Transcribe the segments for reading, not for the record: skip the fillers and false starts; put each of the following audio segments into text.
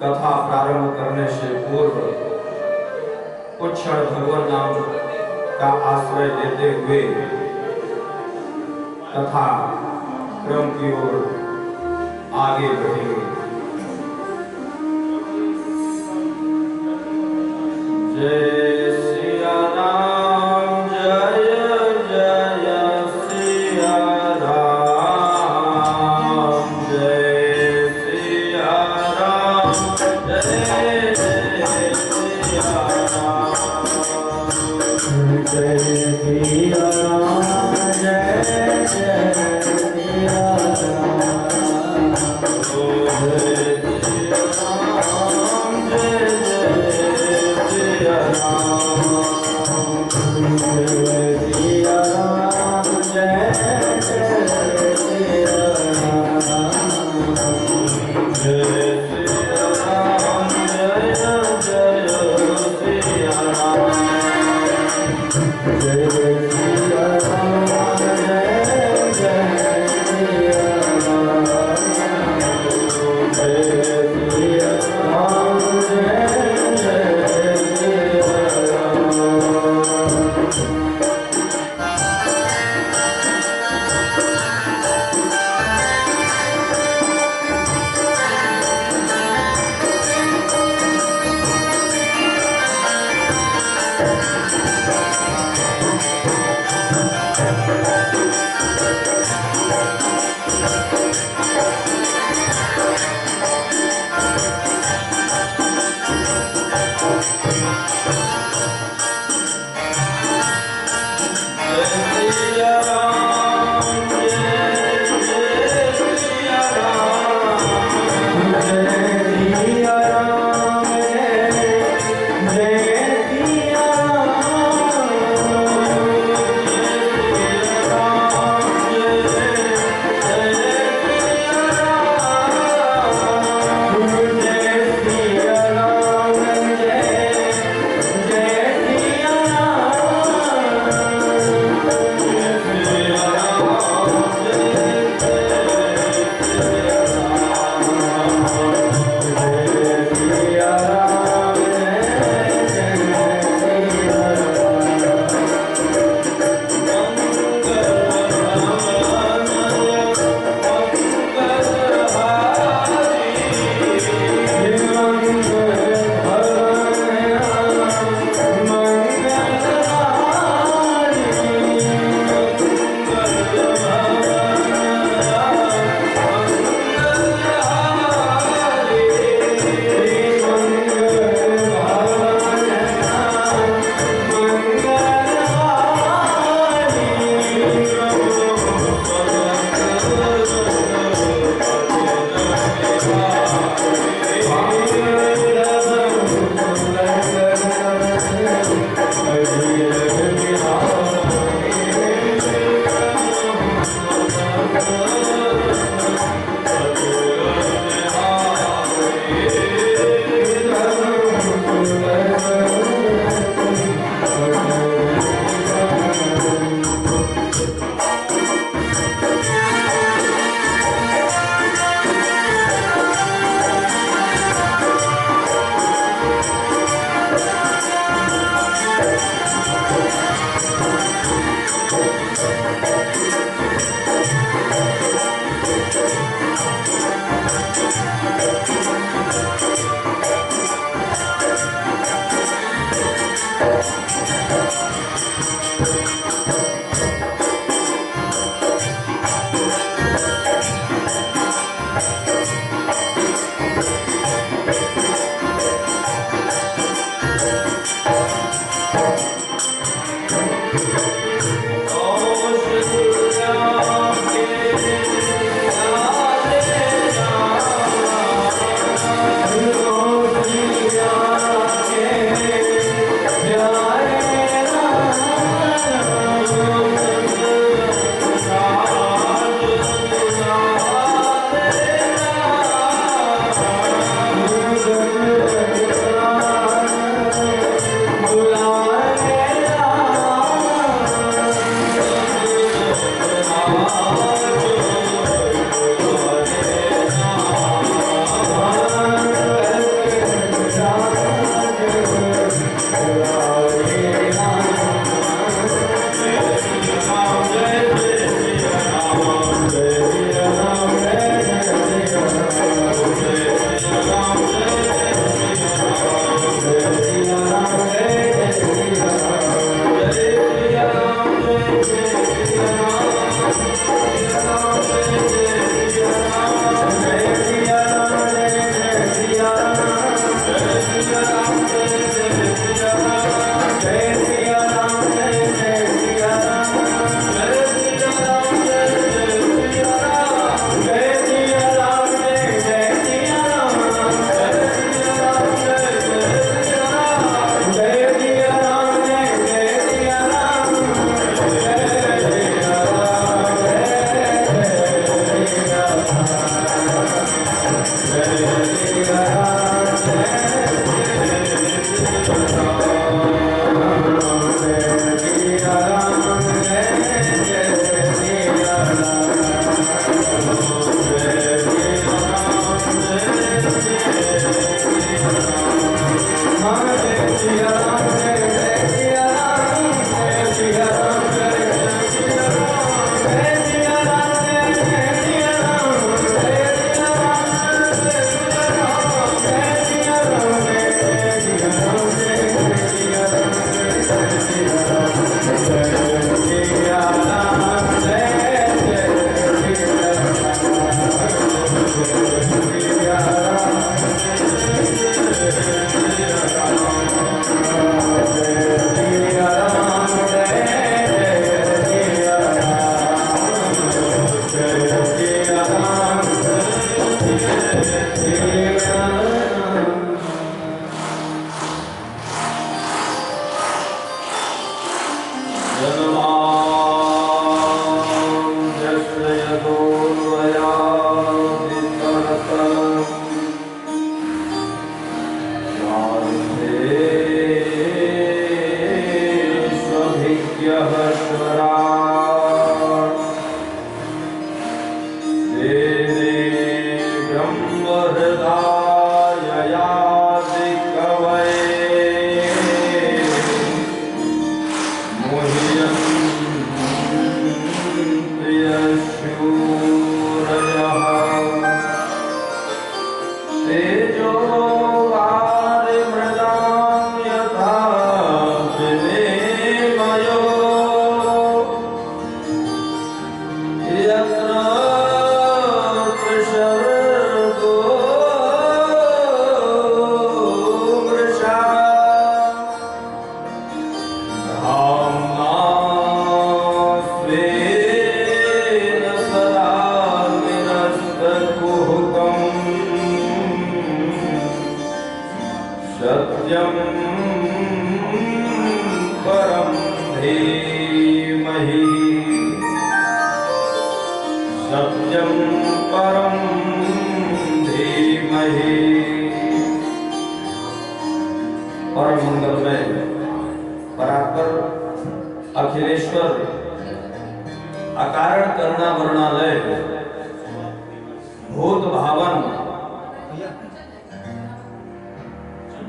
कथा प्रारंभ करने से पूर्व कुछ क्षण भगवान नाम का आश्रय लेते हुए कथा क्रम की ओर आगे बढ़ेंगे। जय सिया राम, जय जय सिया राम, जय सिया राम, जय जय सिया राम, जय सिया राम, जय जय सिया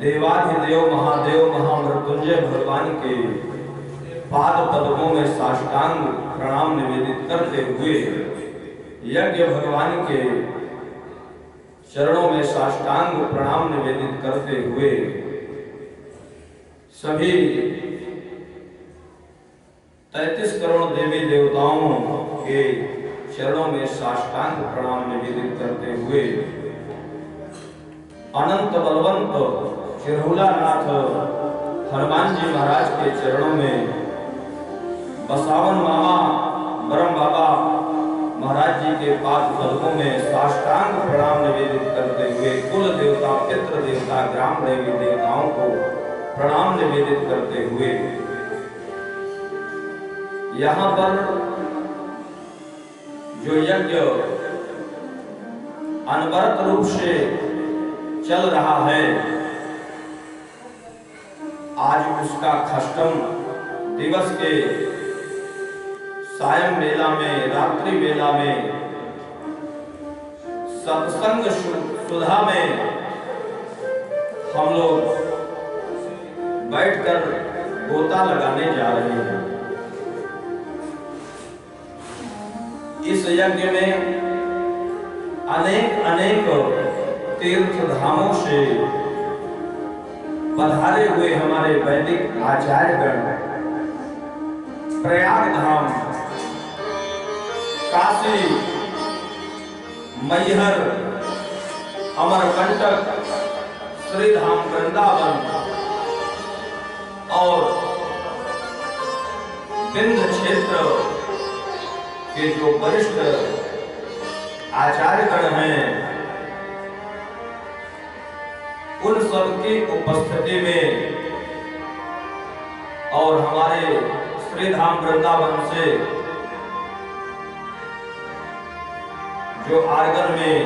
देवाधिदेव महादेव महामृत्युंजय भगवान के पाद पद्मों में साष्टांग प्रणाम निवेदित करते हुए यज्ञ भगवान के चरणों में साष्टांग प्रणाम निवेदित करते हुए सभी 33 करोड़ देवी देवताओं के चरणों में साष्टांग प्रणाम निवेदित करते हुए अनंत बलवंत चिरहुलानाथ हनुमान जी महाराज के चरणों में बसावन मामा ब्रह्म बाबा महाराज जी के पाद पद्मों में साष्टांग प्रणाम निवेदित करते हुए कुल देवता पितृ देवता ग्राम देवी देवताओं को प्रणाम निवेदित करते हुए यहाँ पर जो यज्ञ अनवरत रूप से चल रहा है, आज उसका खष्टम दिवस के सायं बेला में, रात्रि बेला में, सत्संग सुधा में हम लोग बैठकर गोता लगाने जा रहे हैं। इस यज्ञ में अनेक अनेक तीर्थ धामों से पधारे हुए हमारे वैदिक आचार्यगण प्रयाग धाम, काशी, मैहर, अमरकंटक, श्रीधाम वृंदावन और विंध्य क्षेत्र के जो वरिष्ठ आचार्यगण हैं, उन सबकी उपस्थिति में और हमारे श्री धाम वृंदावन से जो आर्गन में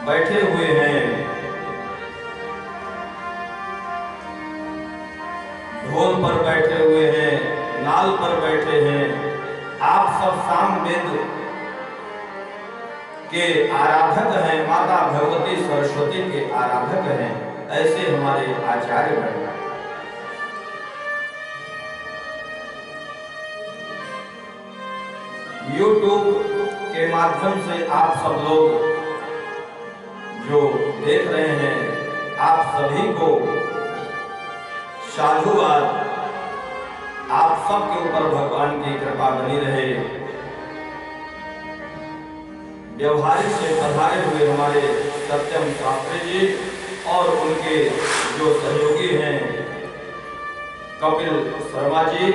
बैठे हुए हैं, ढोल पर बैठे हुए हैं, नाल पर बैठे हैं, आप सब सामवेद के आराधक हैं, माता भगवती सरस्वती के आराधक हैं। ऐसे हमारे आचार्य हैं। YouTube के माध्यम से आप सब लोग जो देख रहे हैं, आप सभी को साधुवाद। आप सबके ऊपर भगवान की कृपा बनी रहे। व्यवहारिक से पधारे हुए हमारे सत्यम शास्त्री जी और उनके जो सहयोगी हैं कपिल शर्मा जी,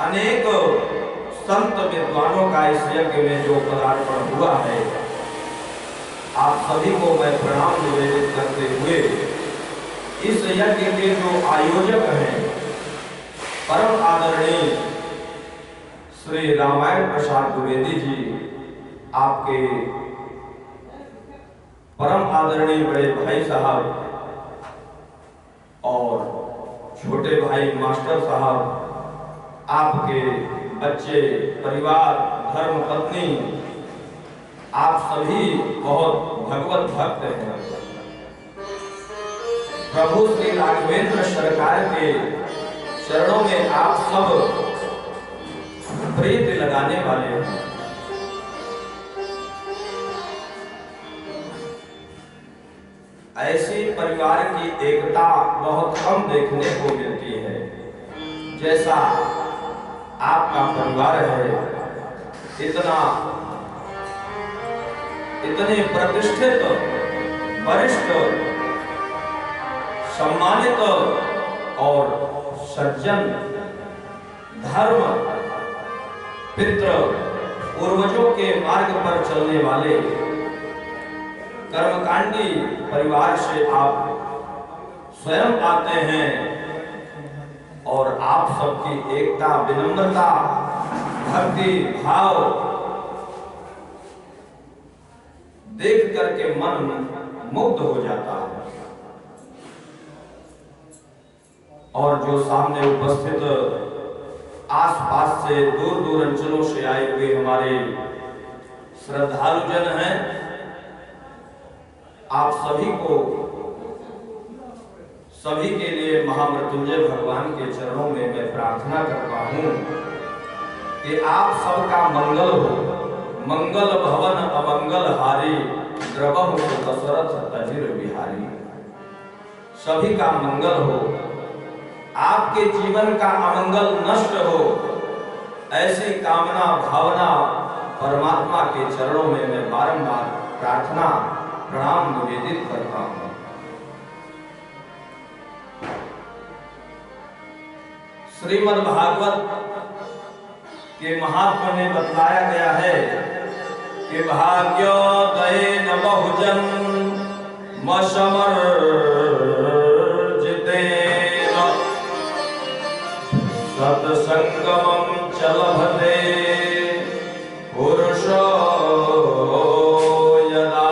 अनेक संत विद्वानों का इस यज्ञ में जो पदार्पण हुआ है, आप सभी को मैं प्रणाम निवेदित करते हुए इस यज्ञ के जो आयोजक हैं परम आदरणीय श्री रामायण प्रसाद द्विवेदी जी, आपके परम आदरणीय बड़े भाई साहब और छोटे भाई मास्टर साहब, आपके बच्चे, परिवार, धर्म पत्नी, आप सभी बहुत भगवत भक्त हैं। प्रभु श्री राघवेंद्र सरकार के चरणों में आप सब प्रीति लगाने वाले हैं। ऐसी परिवार की एकता बहुत कम देखने को मिलती है। जैसा आपका परिवार है, इतने प्रतिष्ठित, वरिष्ठ, सम्मानित और सज्जन, धर्म, पितृ, पूर्वजों के मार्ग पर चलने वाले कर्मकांडी परिवार से आप स्वयं आते हैं और आप सबकी एकता, विनम्रता, भक्ति भाव देख करके मन मुग्ध हो जाता है। और जो सामने उपस्थित आसपास से दूर दूर अंचलों से आए हुए हमारे श्रद्धालुजन हैं, आप सभी को, सभी के लिए महामृत्युंजय भगवान के चरणों में मैं प्रार्थना करता हूं कि आप सबका मंगल हो। मंगल भवन अमंगल हारी, द्रवहु दशरथ अजिर बिहारी। सभी का मंगल हो, आपके जीवन का अमंगल नष्ट हो, ऐसी कामना भावना परमात्मा के चरणों में मैं बारंबार प्रार्थना प्रणाम निवेदित करता हूं। श्रीमद् भागवत के महात्मा में बतलाया गया है कि भाग्योदयेन बहुजन समर्जितेन सत्संगमं च लभते पुरुषो यदा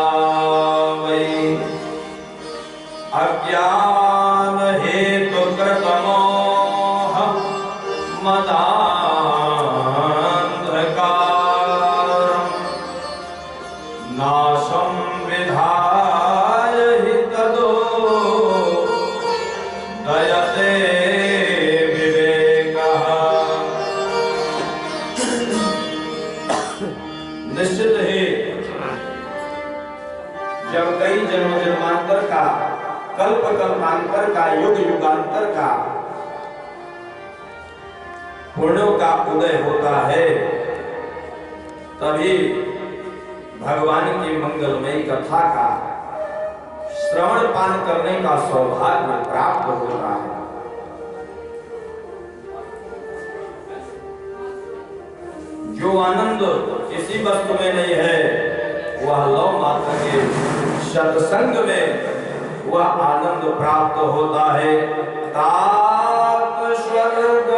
वै अज्ञान हेतु कृतमोह मदान्धकारं नाशं विधाय हि तदो दयते विवेकः। निश्चित ही जब कई जन्म जन्मांतर का, कल्प कल्पांतर का, युग युगांतर का पुण्यों का उदय होता है, तभी भगवान की मंगलमयी कथा का श्रवण पान करने का सौभाग्य प्राप्त होता है। जो आनंद किसी वस्तु में नहीं है, वह लौ मात्र के सत्संग में वह आनंद प्राप्त होता है। तात स्वर्ग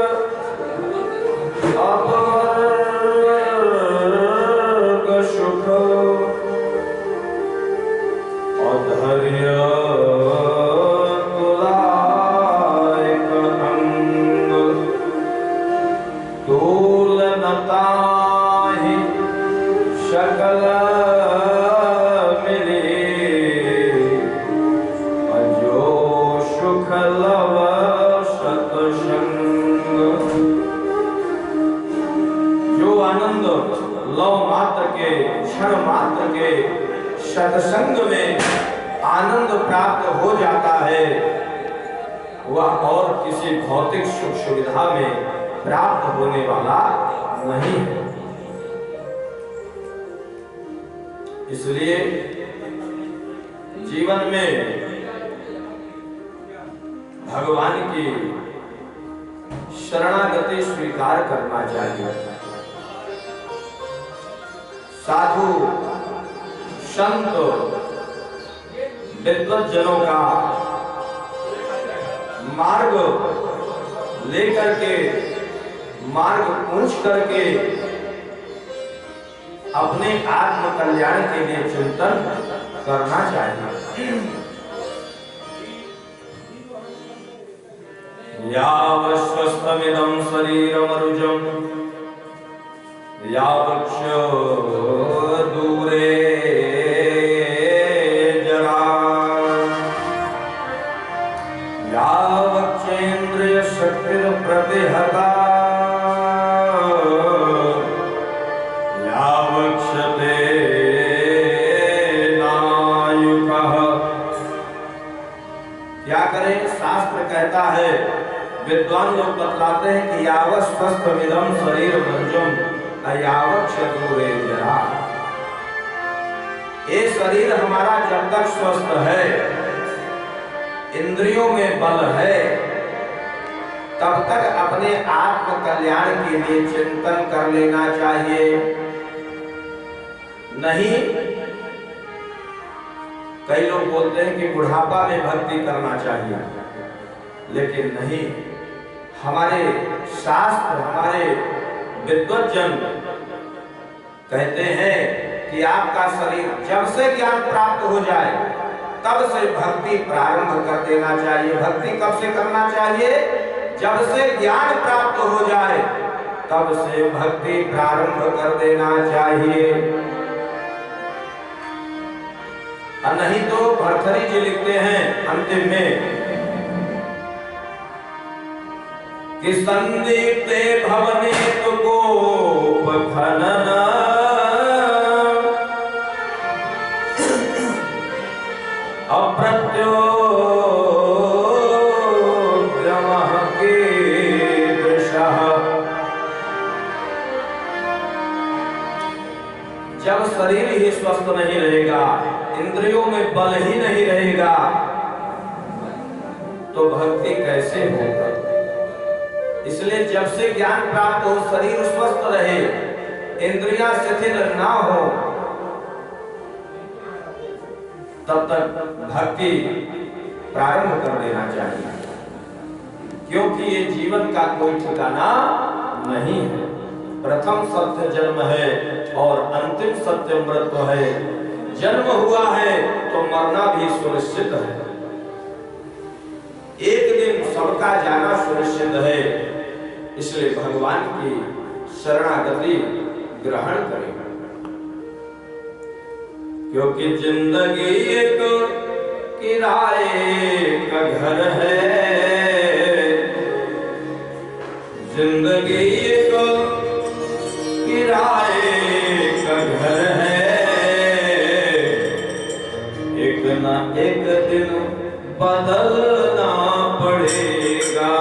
अपवर्ग सुख अधर्य तुलायक अंग तूलनता ही शकल क्षण मात्र के सत्संग में आनंद प्राप्त हो जाता है, वह और किसी भौतिक सुख सुविधा में प्राप्त होने वाला नहीं है। इसलिए जीवन में भगवान की शरणागति स्वीकार करना चाहिए। साधु संत विद्वज्जनों का मार्ग लेकर के, मार्ग पूछ करके अपने आत्म कल्याण के लिए चिंतन करना चाहिए। यावस्वस्थमिदं शरीरमरुजम् यावच्च दूरे जरा यावच्चेन्द्रिय शक्तिर प्रतिहता यावच्छते नायुकः। क्या करें? शास्त्र कहता है, विद्वान लोग बतलाते हैं कि यावस्वस्थमिदं शरीरमरुजम् जरा। ये शरीर हमारा जब तक स्वस्थ है, इंद्रियों में बल है, तब तक अपने आत्म कल्याण के लिए चिंतन कर लेना चाहिए। नहीं, कई लोग बोलते हैं कि बुढ़ापा में भक्ति करना चाहिए, लेकिन नहीं। हमारे शास्त्र, हमारे विद्वज्जन कहते हैं कि आपका शरीर जब से ज्ञान प्राप्त हो जाए तब से भक्ति प्रारंभ कर देना चाहिए। भक्ति कब से करना चाहिए? जब से ज्ञान प्राप्त हो जाए तब से भक्ति प्रारंभ कर देना चाहिए। और नहीं तो भर्तृहरि जी लिखते हैं अंतिम में कि संदीप्ते भवने तो गोप खनन अप्रत्योद्यमः कीदृशः। जब शरीर ही स्वस्थ नहीं रहेगा, इंद्रियों में बल ही नहीं रहेगा, तो भक्ति कैसे होगा? इसलिए जब से ज्ञान प्राप्त हो, शरीर स्वस्थ रहे, इंद्रियां शिथिल ना हो, तब तक भक्ति प्रारंभ कर देना चाहिए। क्योंकि ये जीवन का कोई ठिकाना नहीं है। प्रथम सत्य जन्म है और अंतिम सत्य मृत्यु है। जन्म हुआ है तो मरना भी सुनिश्चित है। एक दिन सबका जाना सुनिश्चित है। इसलिए भगवान की शरणागति ग्रहण करें, क्योंकि जिंदगी एक किराए का घर है। जिंदगी एक किराए का घर है। एक ना एक दिन बदलना पड़ेगा।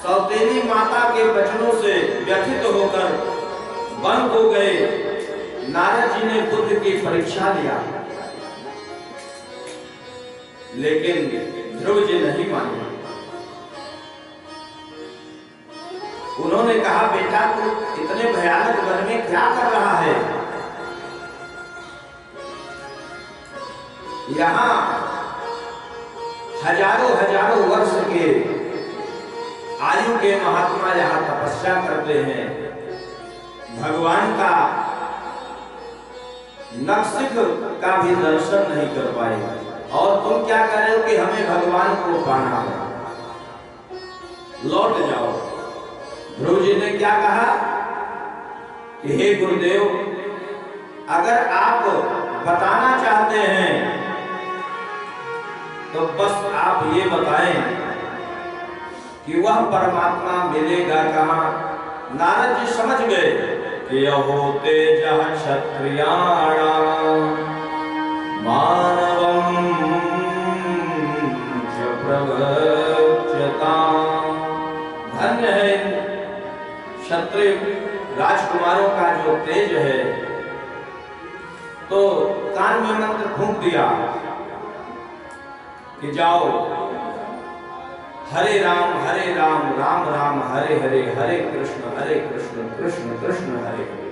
सौतेली माता के वचनों से व्यथित होकर वन को गए। नारद जी ने बुद्ध की परीक्षा लिया, लेकिन ध्रुव जी नहीं माने। उन्होंने कहा, बेटा तू इतने भयानक वन में क्या कर रहा है? यहाँ हजारों हजारों वर्ष के आयु के महात्मा यहाँ तपस्या करते हैं, भगवान का नखशिख का भी दर्शन नहीं कर पाए, और तुम क्या कर रहे हो कि हमें भगवान को पाना है, लौट जाओ। ध्रुव जी ने क्या कहा कि हे गुरुदेव, अगर आप बताना चाहते हैं तो बस आप ये बताएं कि वह परमात्मा मिलेगा कहाँ। नारद जी समझ गए कि होते जह क्षत्रियाणाम मानवम च प्रवच्यताम्। धन्य है क्षत्रिय राजकुमारों का जो तेज है। तो कान में मंत्र फूंक दिया कि जाओ, हरे राम राम राम हरे हरे, हरे कृष्ण कृष्ण कृष्ण हरे हरे।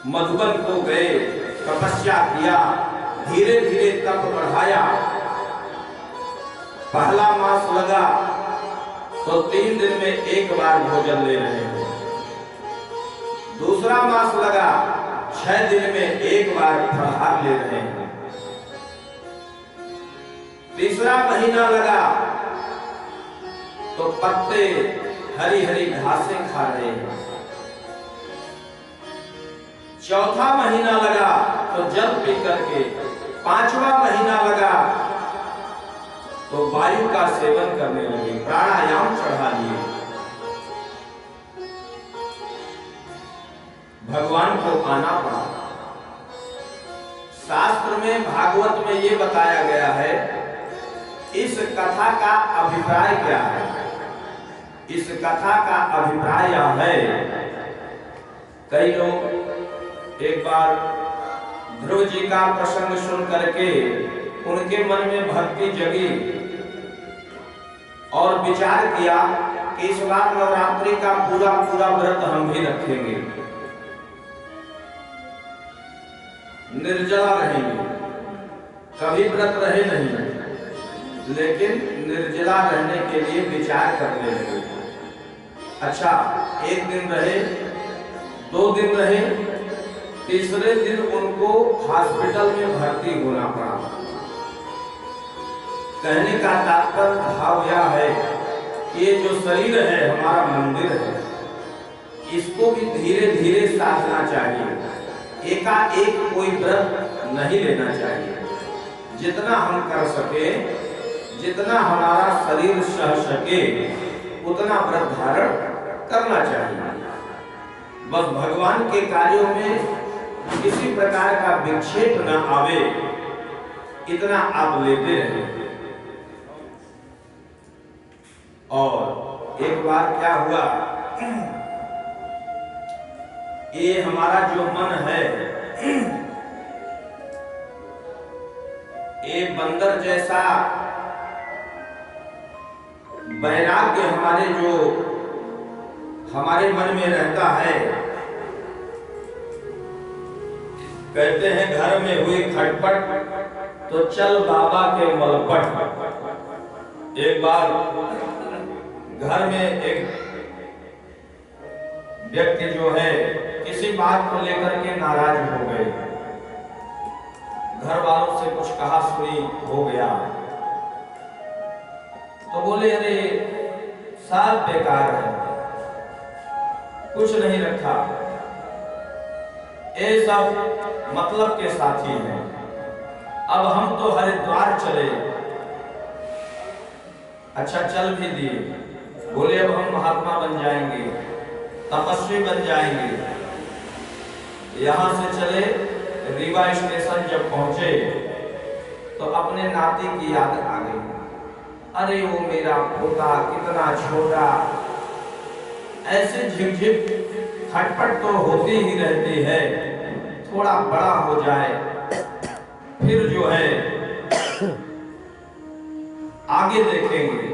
मधुबन को गए, तपस्या किया, धीरे धीरे तप बढ़ाया। पहला मास लगा तो 3 दिन में एक बार भोजन ले रहे हैं। दूसरा मास लगा 6 दिन में एक बार फलाहार ले रहे हैं। तीसरा महीना लगा तो पत्ते, हरी हरी घासें खा रहे हैं। चौथा महीना लगा तो जल पी करके, 5वां महीना लगा तो वायु का सेवन करने लगे, प्राणायाम चढ़ा लिए। भगवान को आना पड़ा। शास्त्र में, भागवत में ये बताया गया है, इस कथा का अभिप्राय क्या है? इस कथा का अभिप्राय यह है, कई लोग एक बार ध्रुव जी का प्रसंग सुन करके उनके मन में भक्ति जगी और विचार किया कि इस बार नवरात्रि का पूरा पूरा व्रत हम भी रखेंगे, निर्जला रहेंगे। कभी व्रत रहे नहीं, लेकिन निर्जला रहने के लिए विचार करने लगे। अच्छा, 1 दिन रहे, 2 दिन रहे, तीसरे दिन उनको हॉस्पिटल में भर्ती होना पड़ा। कहने का तात्पर्य भाव यह है कि ये जो शरीर है हमारा मंदिर है, इसको भी धीरे धीरे साधना चाहिए। एकाएक कोई व्रत नहीं लेना चाहिए। जितना हम कर सके, जितना हमारा शरीर सह सके, उतना व्रत धारण करना चाहिए। बस भगवान के कार्यों में किसी प्रकार का विक्षेप न आवे, इतना आप लेते रहे। और एक बार क्या हुआ, ये हमारा जो मन है, ये बंदर जैसा वैराग्य हमारे मन में रहता है। कहते हैं घर में हुई खटपट तो चल बाबा के मलपट। एक बार घर में एक व्यक्ति जो है किसी बात को लेकर के नाराज हो गए, घर वालों से कुछ कहा सुनी हो गया, तो बोले अरे साल बेकार है, कुछ नहीं रखा, ये सब मतलब के साथी हैं। अब हम तो हरिद्वार चले। अच्छा, चल भी दिए। बोले अब हम महात्मा बन जाएंगे, तपस्वी बन जाएंगे। यहां से चले, रीवा स्टेशन जब पहुंचे तो अपने नाती की याद आ गई। अरे वो मेरा पोता कितना छोटा, ऐसे झिकझिक खटपट तो होती ही रहती है, थोड़ा बड़ा हो जाए फिर जो है आगे देखेंगे।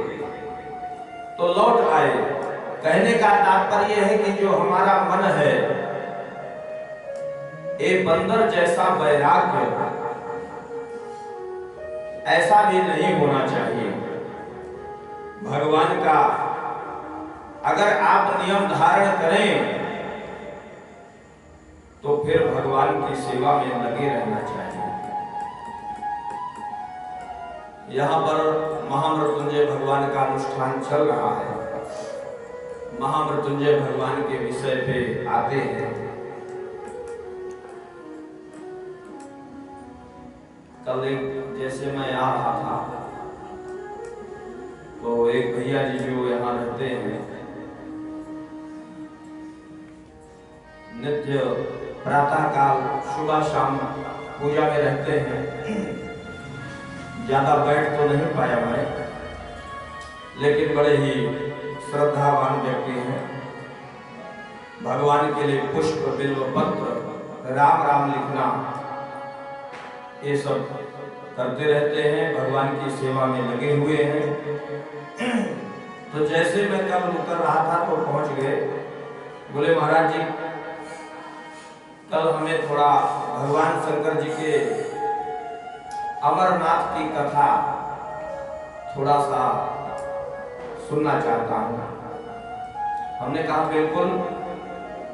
तो लौट आए। कहने का तात्पर्य है कि जो हमारा मन है, एक बंदर जैसा वैराग्य ऐसा भी नहीं होना चाहिए। भगवान का अगर आप नियम धारण करें तो फिर भगवान की सेवा में लगे रहना चाहिए। यहाँ पर महामृत्युंजय भगवान का अनुष्ठान चल रहा है। महामृत्युंजय भगवान के विषय पे आते हैं। कल जैसे मैं आ रहा था तो एक भैया जी जो यहाँ रहते हैं, नित्य प्रातः काल सुबह शाम पूजा में रहते हैं। ज्यादा बैठ तो नहीं पाया मैं, लेकिन बड़े ही श्रद्धावान व्यक्ति हैं। भगवान के लिए पुष्प बिल्व पत्र राम राम लिखना ये सब करते रहते हैं, भगवान की सेवा में लगे हुए हैं। तो जैसे मैं कल उतर रहा था तो पहुंच गए। बोले महाराज जी कल हमें थोड़ा भगवान शंकर जी के अमरनाथ की कथा थोड़ा सा सुनना चाहता हूं। हमने कहा बिल्कुल,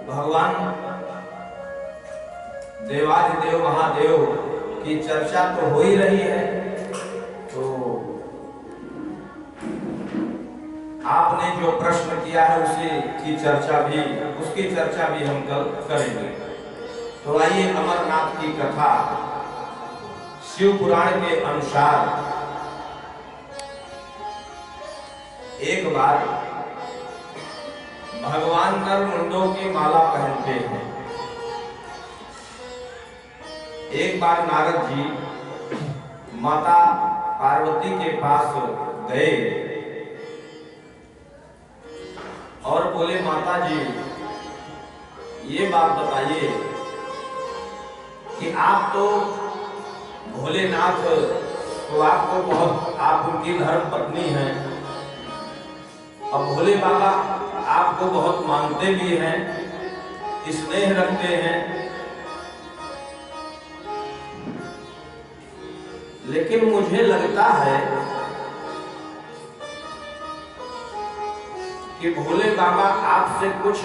भगवान देवाधिदेव महादेव की चर्चा तो हो ही रही है, तो आपने जो प्रश्न किया है उसकी चर्चा भी हम कल करेंगे। तो आइए अमरनाथ की कथा शिव पुराण के अनुसार। एक बार भगवान नर मुंडों की माला पहनते हैं। एक बार नारद जी माता पार्वती के पास गए और बोले माता जी ये बात बताइए कि आप तो भोलेनाथ तो आपको बहुत, आप उनकी धर्म पत्नी हैं और भोले बाबा आपको बहुत मानते भी हैं, स्नेह रखते हैं, लेकिन मुझे लगता है कि भोले बाबा आपसे कुछ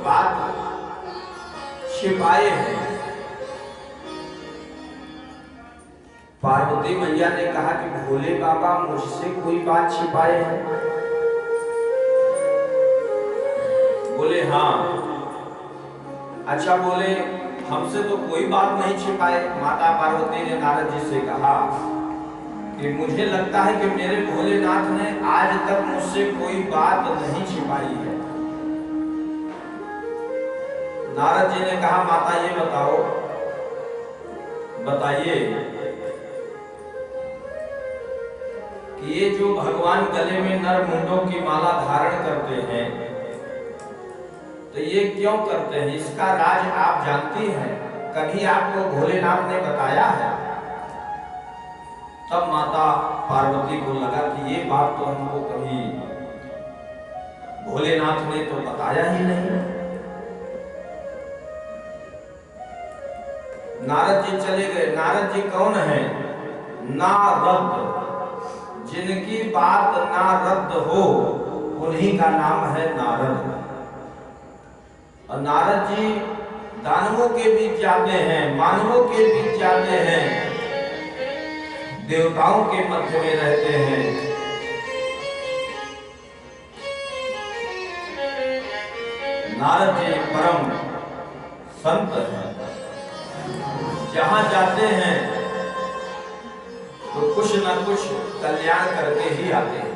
बात छिपाए हैं। पार्वती मैया ने कहा कि भोले बाबा मुझसे कोई बात छिपाए हैं? बोले हाँ। अच्छा, बोले हमसे तो कोई बात नहीं छिपाए। माता पार्वती ने नारद जी से कहा कि मुझे लगता है कि मेरे भोलेनाथ ने आज तक मुझसे कोई बात नहीं छिपाई है। नारद जी ने कहा माता ये बताओ, बताइए कि ये जो भगवान गले में नर मुंडों की माला धारण करते हैं तो ये क्यों करते हैं? इसका राज आप जानती हैं? कभी आपको भोलेनाथ ने बताया है? तब माता पार्वती को लगा कि ये बात तो हमको कभी भोलेनाथ ने तो बताया ही नहीं। नारद जी चले गए। नारद जी कौन है? नारद, जिनकी बात ना रद्द हो उन्हीं का नाम है नारद। और नारद जी दानवों के बीच जाते हैं, मानवों के बीच जाते हैं, देवताओं के मध्य में रहते हैं। नारद जी परम संत हैं। जहां जाते हैं तो कुछ न कुछ कल्याण करके ही आते हैं।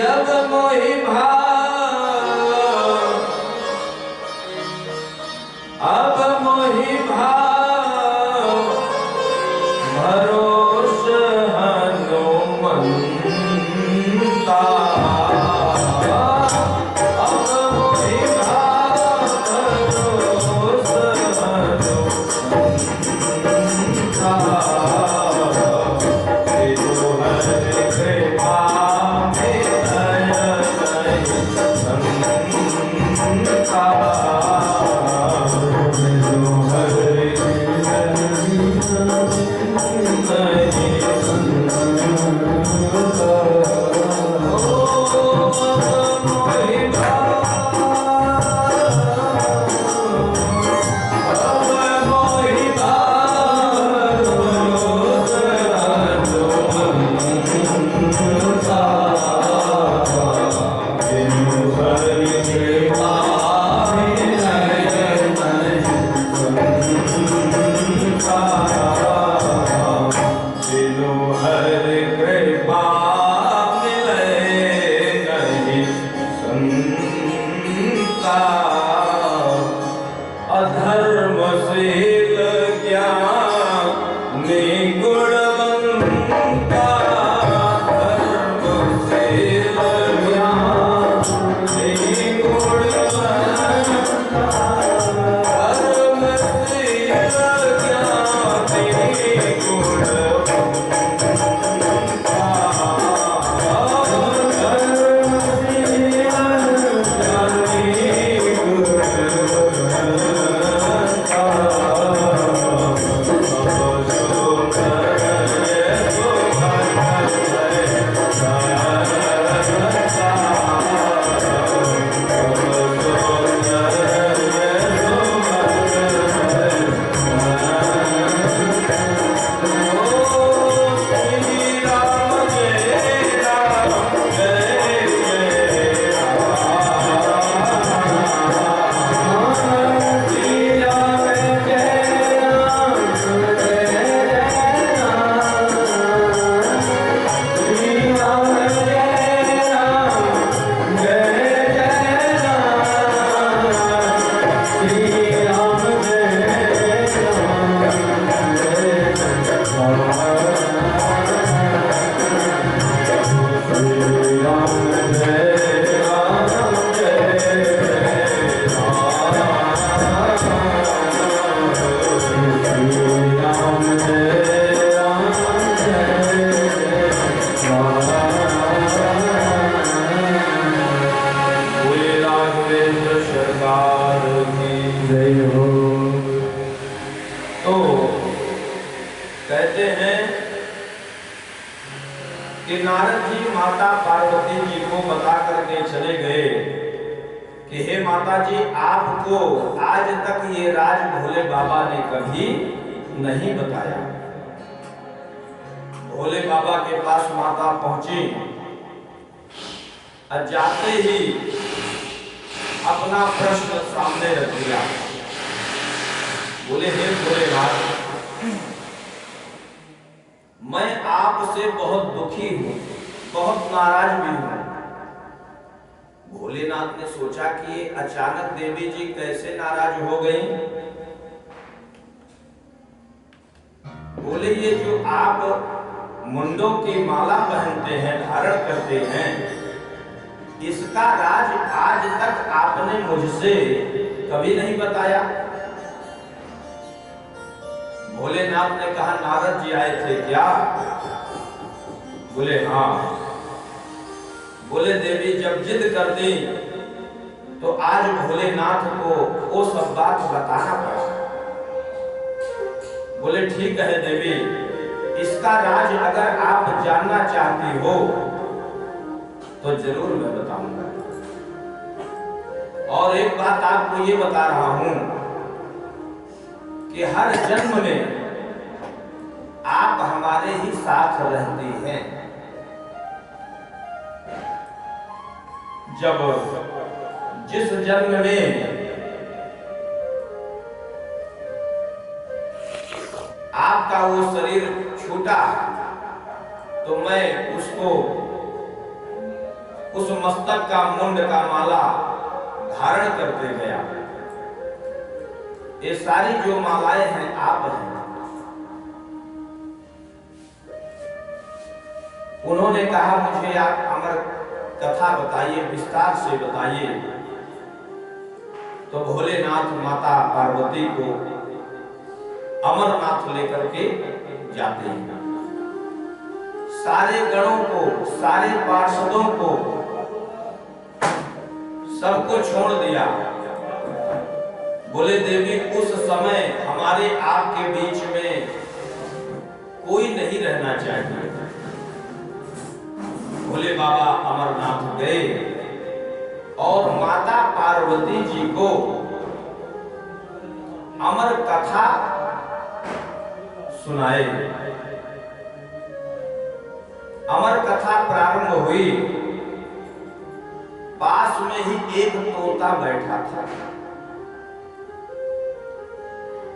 अब मोहि भाव, अब मोहि भाव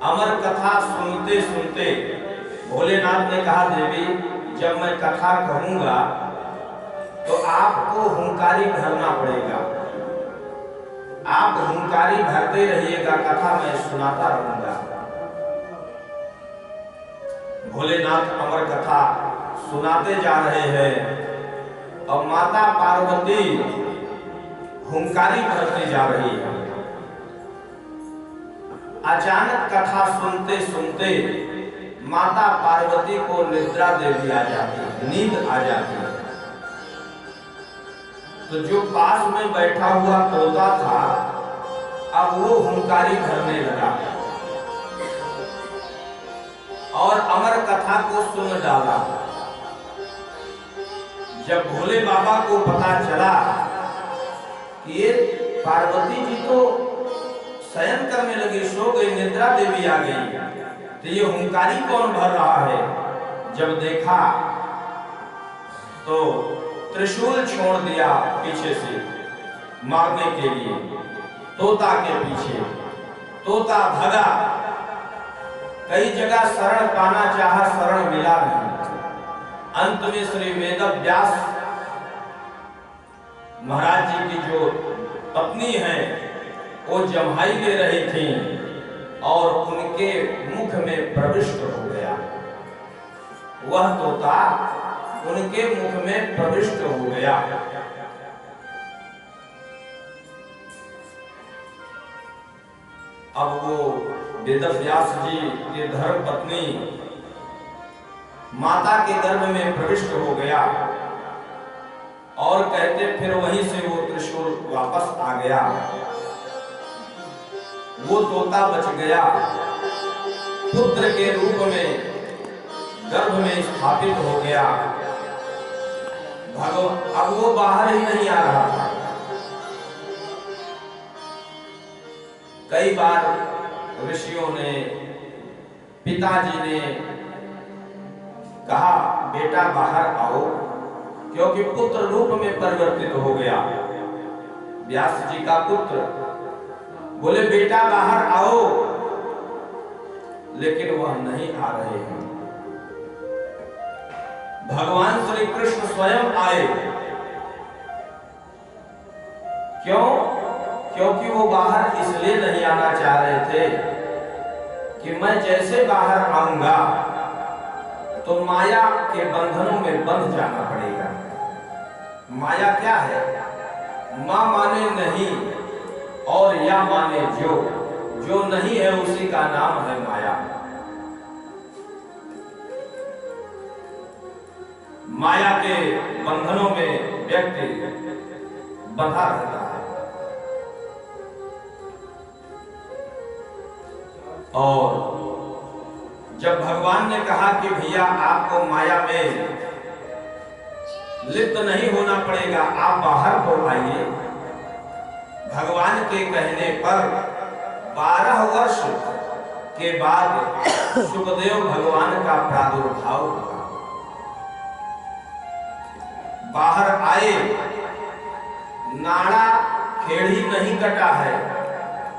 अमर कथा सुनते सुनते भोलेनाथ ने कहा, देवी जब मैं कथा कहूंगा तो आपको हुंकारी भरना पड़ेगा, आप हुंकारी भरते रहिएगा, कथा मैं सुनाता रहूंगा। भोलेनाथ अमर कथा सुनाते जा रहे हैं और माता पार्वती हुंकारी भरते जा रही है। अचानक कथा सुनते सुनते माता पार्वती को निद्रा देवी आ जाती है, नींद आ जाती है। तो जो पास में बैठा हुआ तोता था अब वो हुंकारी भरने लगा और अमर कथा को सुन डाला। जब भोले बाबा को पता चला कि ये पार्वती जी तो शयन करने लगी, सो गई, निद्रा देवी आ गई, तो ये हुंकारी कौन भर रहा है? जब देखा तो त्रिशूल छोड़ दिया पीछे से मारने के लिए, तोता के पीछे। तोता भगा, कई जगह शरण पाना चाहा, शरण मिला नहीं। अंत में श्री वेद व्यास महाराज जी की जो पत्नी है वो जम्हाई दे रही थी और उनके मुख में प्रविष्ट हो गया, वह तोता उनके मुख में प्रविष्ट हो गया। अब वो वेदव्यास जी के धर्म पत्नी माता के गर्भ में प्रविष्ट हो गया और कहते फिर वहीं से वो त्रिशूल वापस आ गया, वो तोता बच गया, पुत्र के रूप में गर्भ में स्थापित हो गया। अब वो बाहर ही नहीं आ रहा था। कई बार ऋषियों ने, पिताजी ने कहा बेटा बाहर आओ, क्योंकि पुत्र रूप में परिवर्तित हो गया। व्यास जी का पुत्र बोले बेटा बाहर आओ, लेकिन वह नहीं आ रहे हैं। भगवान श्री कृष्ण स्वयं आए। क्यों? क्योंकि वो बाहर इसलिए नहीं आना चाह रहे थे कि मैं जैसे बाहर आऊंगा तो माया के बंधनों में बंध जाना पड़ेगा। माया क्या है? मां माने नहीं और या माने जो नहीं है उसी का नाम है माया। माया के बंधनों में व्यक्ति बंधा रहता है। और जब भगवान ने कहा कि भैया आपको माया में लिप्त नहीं होना पड़ेगा, आप बाहर तो आइए, भगवान के कहने पर 12 वर्ष के बाद सुखदेव भगवान का प्रादुर्भाव हुआ। बाहर आए, नाड़ा खेड़ी नहीं कटा है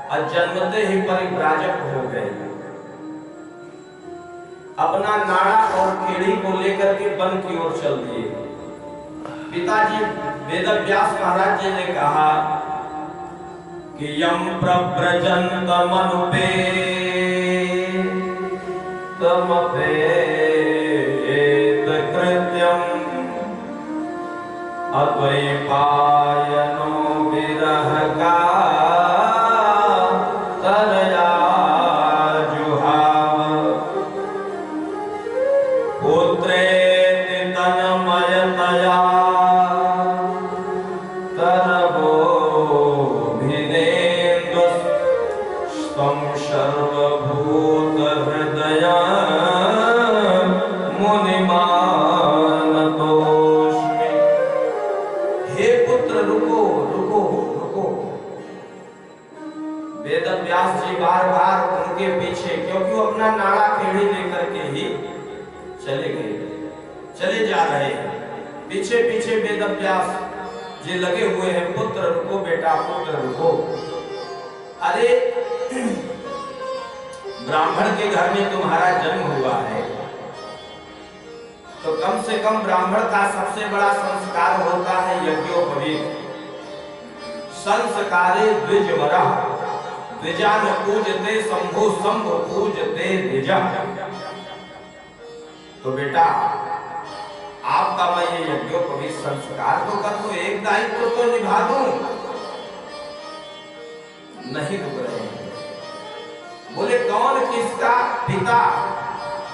और जन्मते ही परिव्राजक हो गए। अपना नाड़ा और खेड़ी को लेकर के वन की ओर चल दिए। पिताजी वेदव्यास महाराज जी ने कहा कि यम प्रव्रजन्त मनुपे तमपेत कृत्यम अद्वैपायनो विरह का तनया जुहाव पुत्रेति तन्मयतया तरवो भिनेन्द्वस्तं सर्वभूत हृदया मुनिमानतोस्मि। हे पुत्र रुको रुको रुको। वेदव्यास जी बार बार उनके पीछे, क्योंकि वो अपना नाड़ा खेड़ी लेकर के ही चले गए, चले जा रहे हैं। पीछे पीछे वेदव्यास जी लगे हुए हैं, पुत्र रुको बेटा, पुत्र रुको। अरे ब्राह्मण के घर में तुम्हारा जन्म हुआ है, तो कम से कम ब्राह्मण का सबसे बड़ा संस्कार होता है यज्ञोपवीत। संस्कारे द्विजवरा द्विजान पूजते शंभु शंभु पूजते द्विजा। तो बेटा आपका मैं ये यज्ञोपवीत संस्कार तो कर दूं, एक दायित्व तो निभा दूं, नहीं रुक रहे हैं। बोले कौन किसका पिता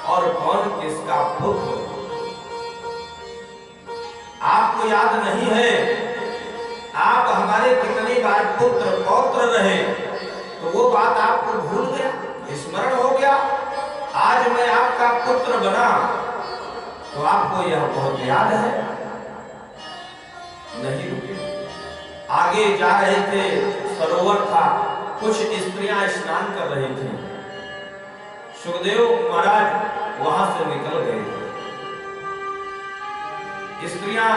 और कौन किसका पुत्र आपको याद नहीं है? आप हमारे कितनी बार पुत्र पौत्र रहे, तो वो बात आपको भूल गया, स्मरण हो गया। आज मैं आपका पुत्र बना तो आपको यह बहुत याद है, नहीं रुके। आगे जा रहे थे, सरोवर था, कुछ स्त्रियां स्नान कर रही थी। सुखदेव महाराज वहां से निकल गए। स्त्रियां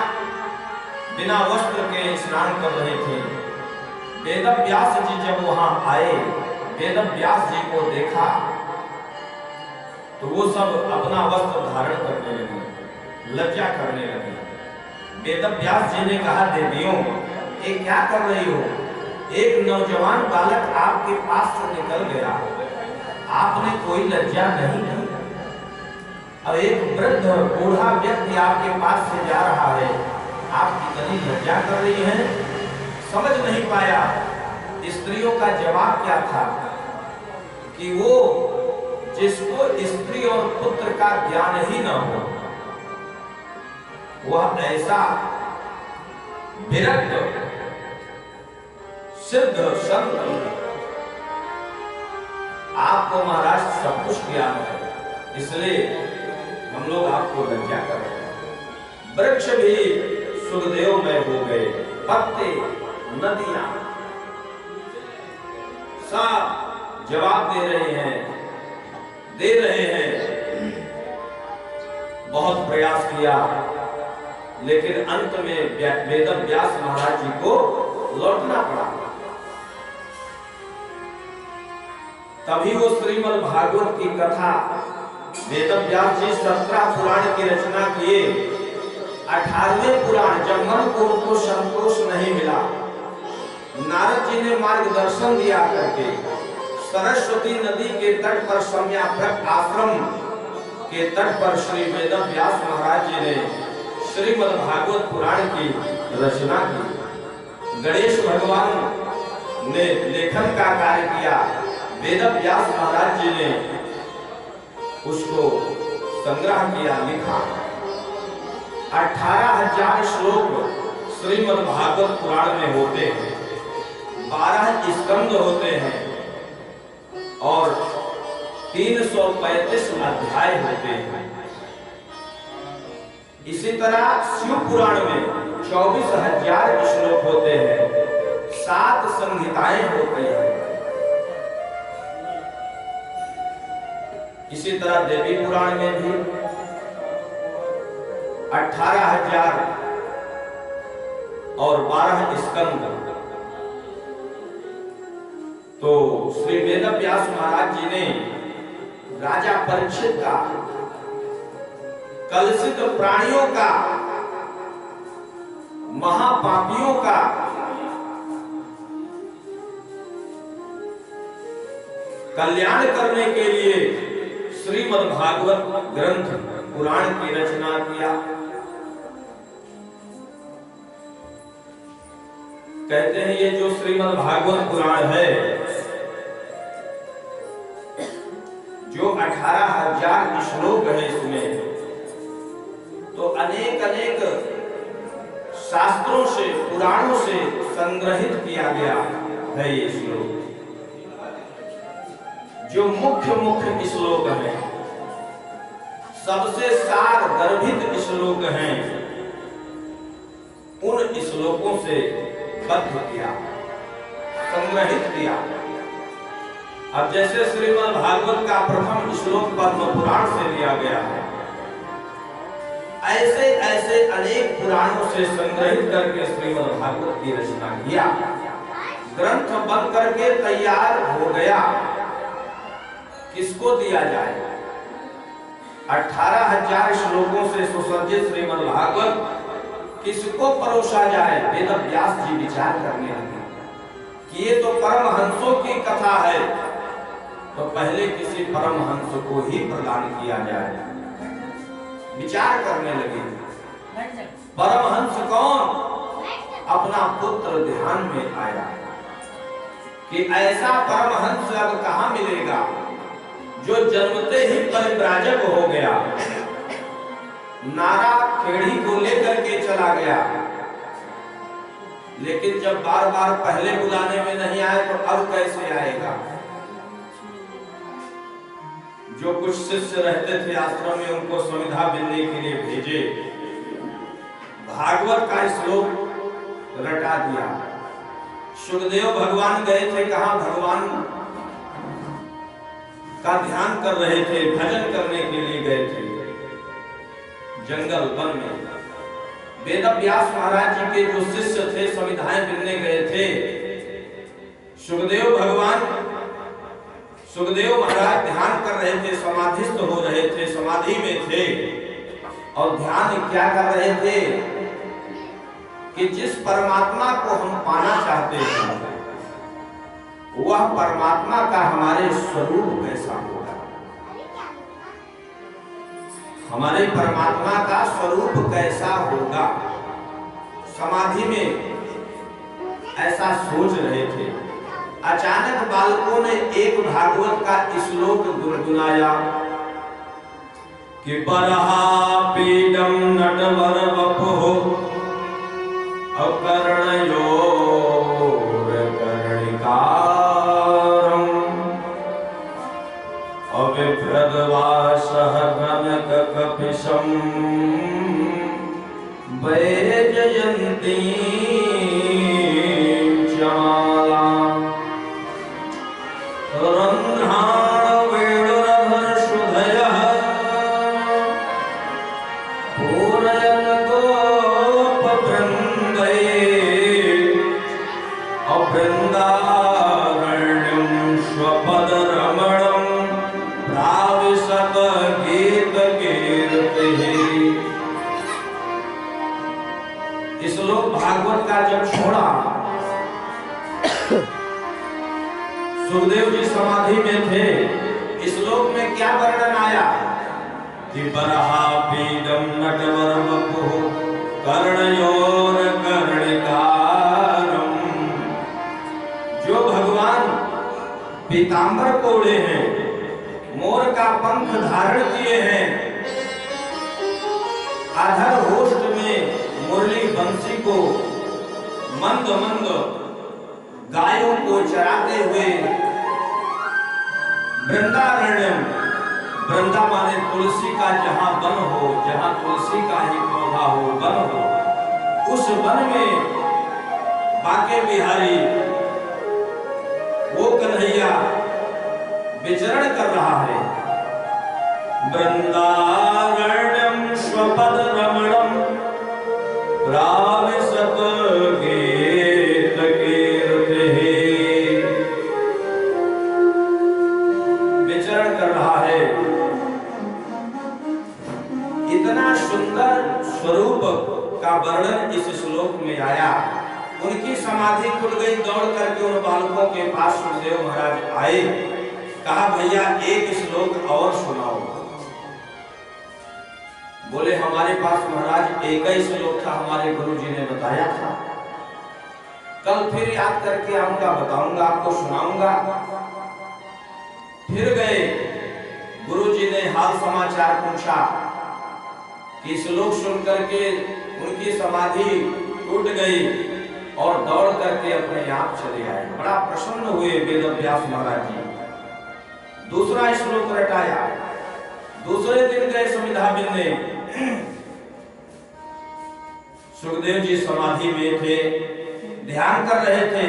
बिना वस्त्र के स्नान कर रही थी। वेदव्यास जी जब वहां आए, वेदव्यास जी को देखा तो वो सब अपना वस्त्र धारण करने लगे, लज्जा करने लगे। वेदव्यास जी ने कहा, देवियों ये क्या कर रही हो? एक नौजवान बालक आपके पास से निकल गया, आपने कोई लज्जा नहीं की। अब एक वृद्ध बूढ़ा व्यक्ति आपके पास से जा रहा है, आप कितनी लज्जा कर रही हैं? समझ नहीं पाया स्त्रियों का जवाब क्या था कि वो जिसको स्त्री और पुत्र का ज्ञान ही न हो, वह ऐसा विरक्त सिद्ध संत, आपको महाराज सब कुछ ज्ञान है, इसलिए हम लोग आपको लज्जा कर रहे हैं। वृक्ष भी सुखदेव में हो गए, पत्ते नदियां सब जवाब दे रहे हैं। बहुत प्रयास किया, लेकिन अंत में वेदव्यास महाराज जी को लौटना पड़ा। तभी वो श्रीमद् भागवत की कथा, वेदव्यास जी 17 पुराण की रचना किए। 18वें पुराण जब मन को उनको संतोष नहीं मिला, नारद जी ने मार्गदर्शन दिया करके सरस्वती नदी के तट पर सम्याप्रक आश्रम के तट पर श्री वेदव्यास महाराज जी ने श्रीमद् भागवत पुराण की रचना की। गणेश भगवान ने लेखन का कार्य किया, वेदव्यास महाराज जी ने उसको संग्रह किया, लिखा। 18,000 श्लोक श्रीमद् भागवत पुराण में होते हैं, 12 स्कंद होते हैं और 335 अध्याय होते हैं। इसी तरह शिव पुराण में 24,000 श्लोक होते हैं, 7 संहिताएं होती हैं। इसी तरह देवी पुराण में भी 18,000 और 12 स्कंद। तो श्री वेदव्यास महाराज जी ने राजा परीक्षित का, कलुषित प्राणियों का, महापापियों का कल्याण करने के लिए श्रीमद् भागवत ग्रंथ पुराण की रचना किया। कहते हैं ये जो श्रीमद् भागवत पुराण है, जो 18,000 श्लोक है इसमें, तो अनेक अनेक शास्त्रों से, पुराणों से संग्रहित किया गया है ये श्लोक। जो मुख्य मुख्य श्लोक हैं, सबसे सार गर्भित श्लोक हैं, उन श्लोकों से बद्ध किया, संग्रहित किया। अब जैसे श्रीमद् भागवत का प्रथम श्लोक पद्म पुराण से लिया गया है, ऐसे ऐसे अनेक पुराणों से संग्रहित करके श्रीमद् भागवत की रचना किया। ग्रंथ बन करके तैयार हो गया किसको दिया जाए। 18,000 श्लोकों से सुसज्जित श्रीमद् भागवत किसको परोसा जाए। वेद व्यास जी विचार करने लगे कि ये तो परमहंसों की कथा है, तो पहले किसी परमहंस को ही प्रदान किया जाए। विचार करने लगे परमहंस कौन। अपना पुत्र ध्यान में आया कि ऐसा परमहंस अब कहां मिलेगा जो जन्मते ही परिव्राजक हो गया, नारा खेड़ी को लेकर के चला गया, लेकिन जब बार बार पहले बुलाने में नहीं आए तो अब कैसे आएगा। जो कुछ शिष्य रहते थे आश्रम में उनको समिधा बिनने के लिए भेजे, भागवत का श्लोक रटा दिया। सुखदेव भगवान गए थे, कहां भगवान का ध्यान कर रहे थे, भजन करने के लिए गए थे जंगल वन में। वेद व्यास महाराज जी के जो शिष्य थे समिधाएं बिनने गए थे। सुखदेव महाराज ध्यान कर रहे थे, समाधिस्थ हो रहे थे, समाधि में थे और ध्यान क्या कर रहे थे कि जिस परमात्मा को हम पाना चाहते हैं वह परमात्मा का हमारे स्वरूप कैसा होगा, हमारे परमात्मा का स्वरूप कैसा होगा। समाधि में ऐसा सोच रहे थे। अचानक बालकों ने एक भागवत का श्लोक गुनगुनाया कि बरहा पीडम नटवर वपुः अकर्णयोर कर्णिकारम् अविभ्रद्वासः कनककपिशम् वैजयन्तीं च रन्ध्राण वेणुरधर सुधयः पूरयन् वृंदारण्यं स्वपदरमणं प्राविशत गीतकीर्तिः। इस लोक भागवत का जब छोड़ा, सुखदेव जी समाधि में थे। इस लोक में क्या वर्णन आया कि बरहा पीडम नटवर वपुः कर्णयोर कर्णिकारम्। जो भगवान पीतांबर कोड़े हैं, मोर का पंख धारण किए हैं, आधर होष्ट में मुरली बंसी को मंद मंद गायों को चराते हुए वृंदारण्यम, वृंदा माने तुलसी का जहां वन हो, जहां तुलसी का ही पौधा हो, वन हो, उस वन में बाके बिहारी वो कन्हैया विचरण कर रहा है। वृंदारण्यम स्वपद रमणम प्राविशत गीत कीर्तिः। विचरण कर रहा है। इतना सुंदर स्वरूप का वर्णन इस श्लोक में आया। उनकी समाधि खुल गई। दौड़ करके उन बालकों के पास सुखदेव महाराज आए, कहा भैया एक श्लोक और सुनाओ। बोले हमारे पास महाराज एक ही श्लोक था, हमारे गुरुजी ने बताया था, कल फिर याद करके आऊंगा, बताऊंगा, आपको सुनाऊंगा। फिर गए, गुरुजी ने हाल समाचार पूछा कि श्लोक सुन करके उनकी समाधि टूट गई और दौड़ करके अपने आप चले आए। बड़ा प्रसन्न हुए वेद व्यास महाराज जी। दूसरा श्लोक रटाया। दूसरे दिन गए समिधा बिनने। सुखदेव जी समाधि में थे, ध्यान कर रहे थे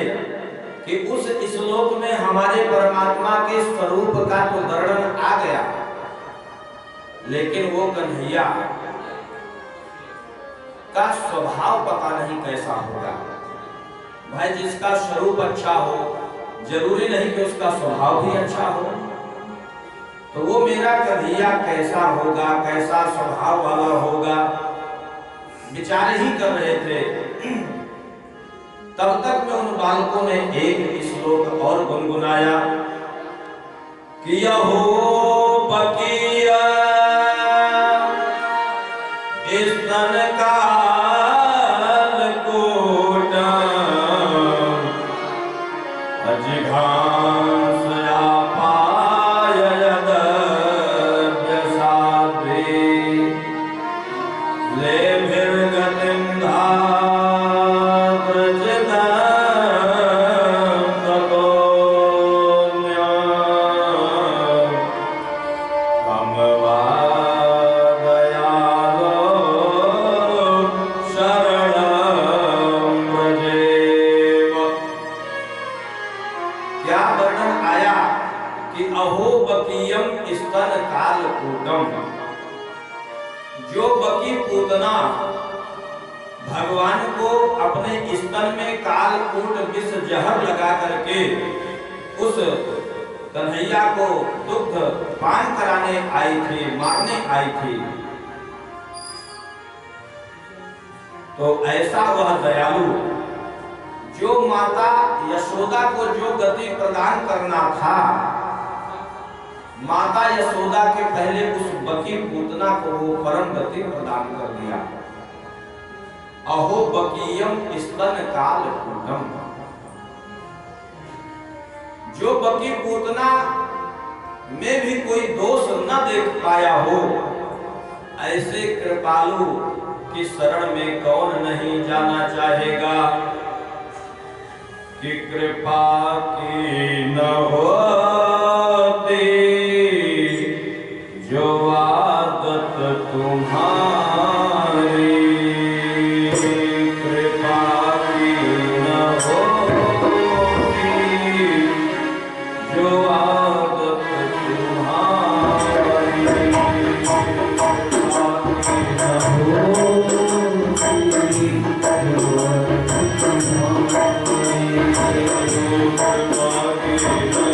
कि उस श्लोक में हमारे परमात्मा के स्वरूप का तो वर्णन आ गया, लेकिन वो कन्हैया का स्वभाव पता नहीं कैसा होगा। भाई जिसका स्वरूप अच्छा हो जरूरी नहीं कि उसका स्वभाव भी अच्छा हो। तो वो मेरा कन्हैया कैसा होगा, कैसा स्वभाव वाला होगा, विचार ही कर रहे थे। तब तक में उन बालकों ने एक श्लोक और गुनगुनाया कि यहो बकिया स्तन काल कोटा अजिघांस आपाय यदव्यसाद्रि लेभिर्गतिं स्तन काल कूटम। जो बकी पूतना भगवान को अपने स्तन में कालकूट विष जहर लगा करके उस कन्हैया को दुग्ध पान कराने आई थी, मारने आई थी, तो ऐसा वह दयालु जो माता यशोदा को जो गति प्रदान करना था, माता यशोदा के पहले उस बकी पूतना को वो परम गति प्रदान कर दिया। अहो बकीयम स्तन काल कूटम। जो बकी पूतना में भी कोई दोष न देख पाया हो, ऐसे कृपालु की शरण में कौन नहीं जाना चाहेगा कि कृपा की न होती जो आदत तुम्हारी, कृपा की न होती जो आदत तुम्हारी, कृपा की न होती जो